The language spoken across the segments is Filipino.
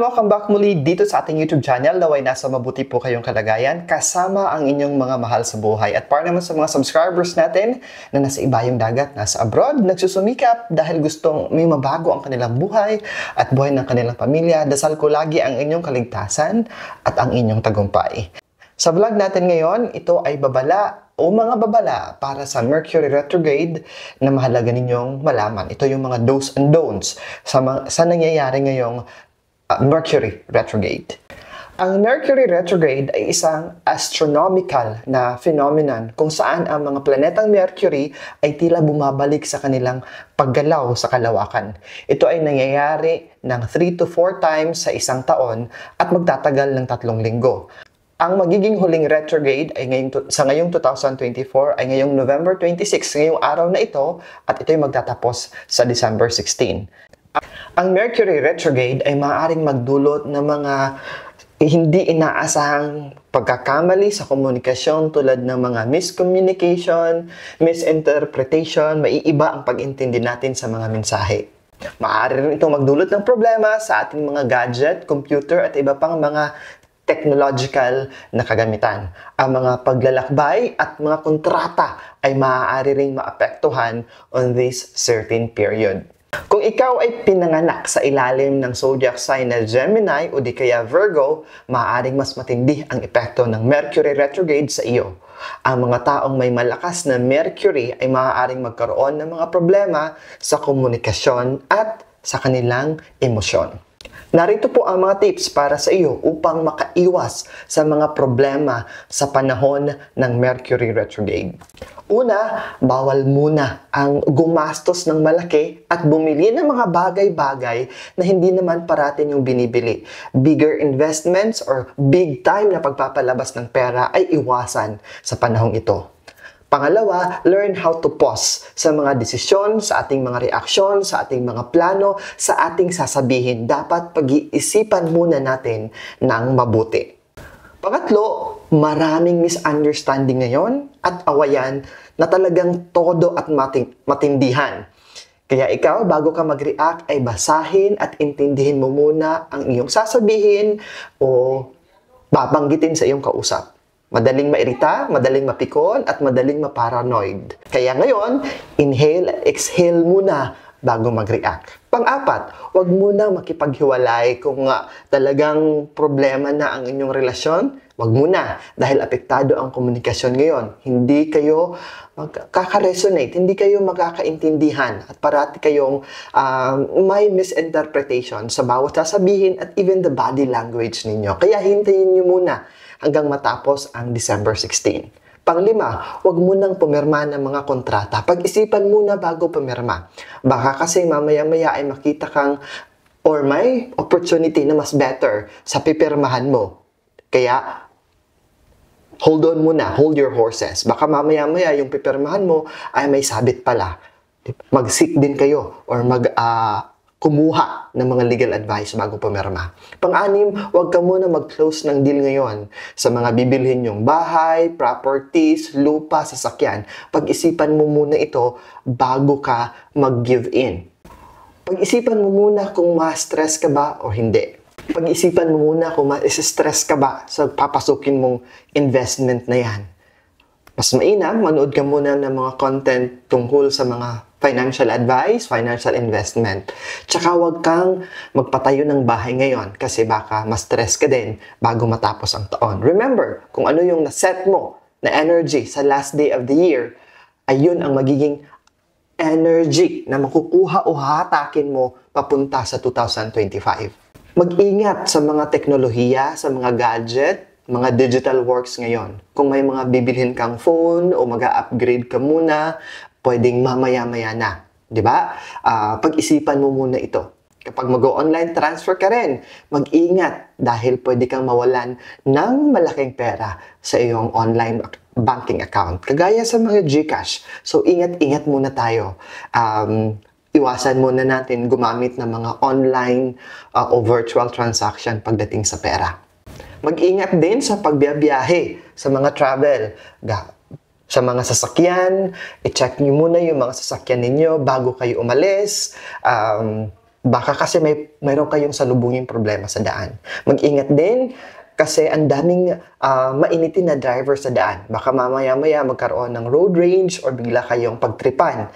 welcome back muli dito sa ating YouTube channel. Naway nasa mabuti po kayong kalagayan kasama ang inyong mga mahal sa buhay. At para naman sa mga subscribers natin na nasa ibayong dagat, nasa abroad, nagsusumikap dahil gustong may mabago ang kanilang buhay at buhay ng kanilang pamilya, dasal ko lagi ang inyong kaligtasan at ang inyong tagumpay. Sa vlog natin ngayon, ito ay babala o mga babala para sa Mercury retrograde na mahalaga ninyong malaman. Ito yung mga do's and don'ts sa nangyayari ngayong Mercury retrograde. Ang Mercury retrograde ay isang astronomical na phenomenon kung saan ang mga planetang Mercury ay tila bumabalik sa kanilang paggalaw sa kalawakan. Ito ay nangyayari ng 3 to 4 times sa isang taon at magtatagal ng 3 linggo. Ang magiging huling retrograde ay sa ngayong 2024 ay ngayong November 26, ngayong araw na ito, at ito ay magtatapos sa December 16. Ang Mercury retrograde ay maaaring magdulot ng mga hindi inaasahang pagkakamali sa komunikasyon tulad ng mga miscommunication, misinterpretation, maiiba ang pag-intindi natin sa mga mensahe. Maaari rin itong magdulot ng problema sa ating mga gadget, computer at iba pang mga technological na kagamitan. Ang mga paglalakbay at mga kontrata ay maaari ring maapektuhan on this certain period. Kung ikaw ay pinanganak sa ilalim ng zodiac sign na Gemini o di kaya Virgo, maaaring mas matindi ang epekto ng Mercury retrograde sa iyo. Ang mga taong may malakas na Mercury ay maaaring magkaroon ng mga problema sa komunikasyon at sa kanilang emosyon. Narito po ang mga tips para sa iyo upang makaiwas sa mga problema sa panahon ng Mercury retrograde. Una, bawal muna ang gumastos ng malaki at bumili ng mga bagay-bagay na hindi naman parating yung binibili. Bigger investments or big time na pagpapalabas ng pera ay iwasan sa panahong ito. Pangalawa, learn how to pause sa mga desisyon, sa ating mga reaksyon, sa ating mga plano, sa ating sasabihin. Dapat pag-iisipan muna natin ng mabuti. Pangatlo, maraming misunderstanding ngayon at awayan na talagang todo at matindihan. Kaya ikaw, bago ka mag-react, ay basahin at intindihin mo muna ang iyong sasabihin o babanggitin sa iyong kausap. Madaling mairita, madaling mapikon, at madaling maparanoid. Kaya ngayon, inhale, exhale muna bago mag-react. Pang-apat, huwag muna makipaghiwalay kung talagang problema na ang inyong relasyon. Huwag muna dahil apektado ang komunikasyon ngayon. Hindi kayo magkaka-resonate, hindi kayo magkakaintindihan at parati kayong may misinterpretation sa bawat sasabihin at even the body language ninyo. Kaya hintayin nyo muna hanggang matapos ang December 16. Panglima, huwag munang pumirma ng mga kontrata. Pag-isipan muna bago pumirma. Baka kasi mamaya-maya ay makita kang or may opportunity na mas better sa pipirmahan mo. Kaya, hold on muna, hold your horses. Baka mamaya-maya yung pipirmahan mo ay may sabit pala. Mag-seek din kayo or kumuha ng mga legal advice bago pumirma. Pang-anim, huwag ka muna mag-close ng deal ngayon sa mga bibilhin yung bahay, properties, lupa, sasakyan. Pag-isipan mo muna ito bago ka mag-give in. Pag-isipan mo muna kung ma-stress ka ba o hindi. Pag-isipan mo muna kung ma-stress ka ba sa papasukin mong investment na yan. Mas mainam, manood ka muna ng mga content tungkol sa mga financial advice, financial investment. Tsaka huwag kang magpatayo ng bahay ngayon kasi baka ma-stress ka din bago matapos ang taon. Remember, kung ano yung naset mo na energy sa last day of the year, ayun ang magiging energy na makukuha o hatakin mo papunta sa 2025. Mag-ingat sa mga teknolohiya, sa mga gadget, mga digital works ngayon. Kung may mga bibilhin kang phone o mag-upgrade ka muna, pwedeng mamaya-maya na. Diba? Pag-isipan mo muna ito. Kapag mag-online transfer ka rin, mag-ingat dahil pwede kang mawalan ng malaking pera sa iyong online banking account. Kagaya sa mga GCash. So, ingat-ingat muna tayo. Iwasan muna natin gumamit ng mga online o virtual transaction pagdating sa pera. Mag-ingat din sa pagbiyahe, sa mga travel. Sa mga sasakyan, i-check nyo muna yung mga sasakyan ninyo bago kayo umalis. Baka kasi mayroon kayong salubunging problema sa daan. Mag-ingat din kasi ang daming mainitin na driver sa daan. Baka mamaya-maya magkaroon ng road rage or bigla kayong pagtripan.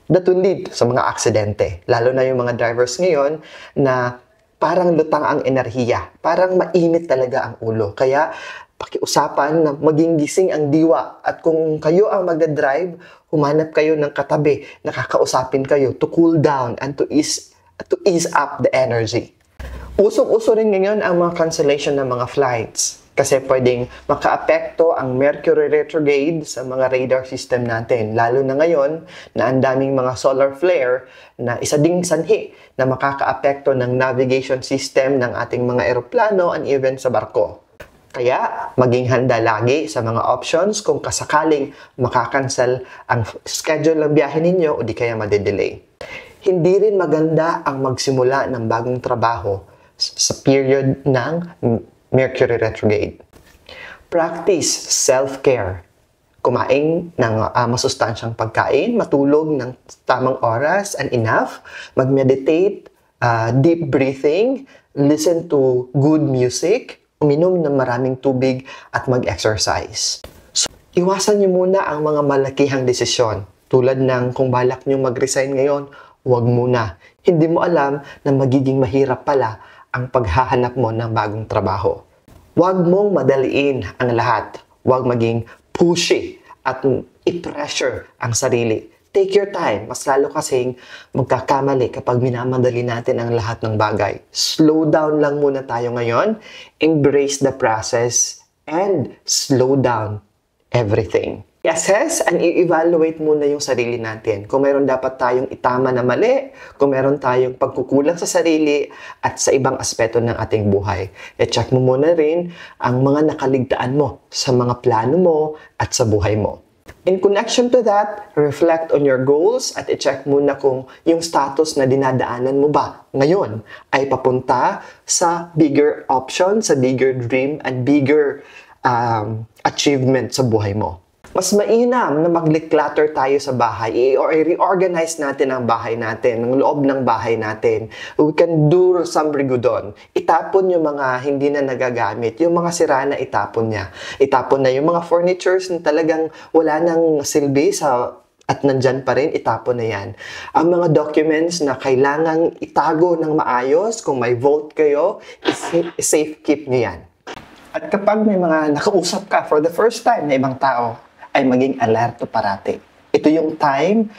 That will lead sa mga aksidente. Lalo na yung mga drivers ngayon na parang lutang ang enerhiya. Parang mainit talaga ang ulo. Kaya pakiusapan na maging gising ang diwa. At kung kayo ang magdadrive, humanap kayo ng katabi, nakakausapin kayo to cool down and to ease up the energy. Usong-uso rin ngayon ang mga cancellation ng mga flights kasi pwedeng makaapekto ang Mercury retrograde sa mga radar system natin. Lalo na ngayon na ang daming mga solar flare na isa ding sanhi na makakaapekto ng navigation system ng ating mga eroplano and even sa barko. Kaya, maging handa lagi sa mga options kung kasakaling makakancel ang schedule ng biyahe ninyo o di kaya madedelay. Hindi rin maganda ang magsimula ng bagong trabaho sa period ng Mercury retrograde. Practice self-care. Kumain ng masustansyang pagkain, matulog ng tamang oras and enough, mag-meditate, deep breathing, listen to good music, uminom ng maraming tubig at mag-exercise. So, iwasan niyo muna ang mga malakihang desisyon tulad ng kung balak niyo mag-resign ngayon, huwag muna. Hindi mo alam na magiging mahirap pala ang paghahanap mo ng bagong trabaho. Huwag mong madaliin ang lahat. Huwag maging pushy at i-pressure ang sarili. Take your time. Mas lalo kasing magkakamali kapag minamadali natin ang lahat ng bagay. Slow down lang muna tayo ngayon. Embrace the process and slow down everything. I-assess and i-evaluate muna yung sarili natin. Kung meron dapat tayong itama na mali, kung meron tayong pagkukulang sa sarili at sa ibang aspeto ng ating buhay. I-check mo muna rin ang mga nakaligtaan mo sa mga plano mo at sa buhay mo. In connection to that, reflect on your goals at i-check muna kung yung status na dinadaanan mo ba ngayon ay papunta sa bigger option, sa bigger dream and bigger achievement sa buhay mo. Mas mainam na mag-declutter tayo sa bahay or i-reorganize natin ang bahay natin, ang loob ng bahay natin. We can do some rigudon. Itapon yung mga hindi na nagagamit, yung mga sira na itapon niya. Itapon na yung mga furnitures na talagang wala nang silbi at nandyan pa rin, itapon na yan. Ang mga documents na kailangang itago ng maayos, kung may vault kayo, safe keep nyo yan. At kapag may mga nakausap ka for the first time na ibang tao, ay maging alerto parati. Ito yung time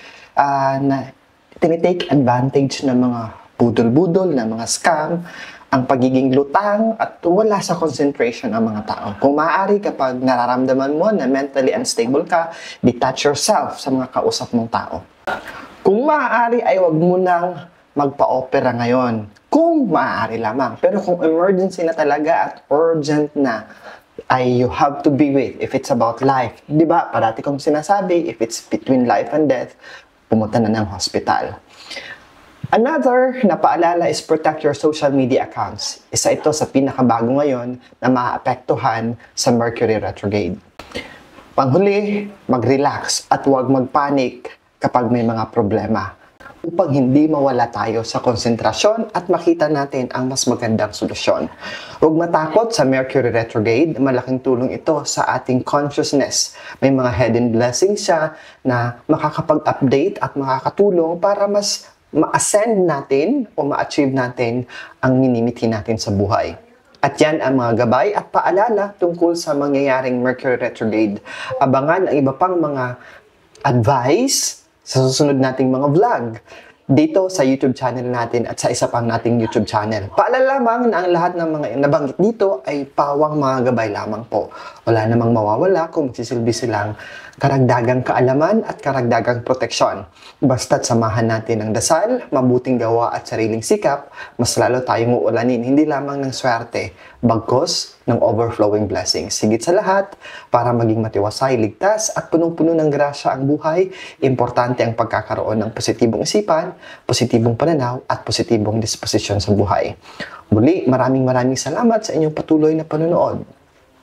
na tinitake advantage ng mga budol-budol, ng mga scam, ang pagiging lutang at wala sa concentration ng mga tao. Kung maaari kapag nararamdaman mo na mentally unstable ka, detach yourself sa mga kausap mong tao. Kung maaari ay wag mo nang magpa-opera ngayon. Kung maaari lamang. Pero kung emergency na talaga at urgent na, ay you have to be with if it's about life. Di ba? Parati kong sinasabi, if it's between life and death, pumunta na ng hospital. Another na paalala is protect your social media accounts. Isa ito sa pinakabago ngayon na maapektuhan sa Mercury retrograde. Panghuli, mag-relax at huwag mag-panic kapag may mga problema upang hindi mawala tayo sa konsentrasyon at makita natin ang mas magandang solusyon. Huwag matakot sa Mercury retrograde, malaking tulong ito sa ating consciousness. May mga hidden blessings siya na makakapag-update at makakatulong para mas ma-ascend natin o ma-achieve natin ang minimithi natin sa buhay. At yan ang mga gabay at paalala tungkol sa mangyayaring Mercury retrograde. Abangan ang iba pang mga advice sa susunod nating mga vlog dito sa YouTube channel natin at sa isa pang nating YouTube channel. Paalala lamang na ang lahat ng mga nabanggit dito ay pawang mga gabay lamang po. Wala namang mawawala kung magsisilbi silang karagdagang kaalaman at karagdagang proteksyon. Basta't samahan natin ng dasal, mabuting gawa at sariling sikap, mas lalo tayong uulanin hindi lamang ng swerte, bagkos ng overflowing blessings. Higit sa lahat, para maging matiwasay, ligtas at punong-puno ng grasya ang buhay, importante ang pagkakaroon ng positibong isipan, positibong pananaw at positibong disposisyon sa buhay. Muli, maraming salamat sa inyong patuloy na panonood,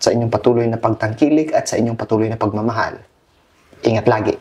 sa inyong patuloy na pagtangkilik at sa inyong patuloy na pagmamahal. Ingat lagi.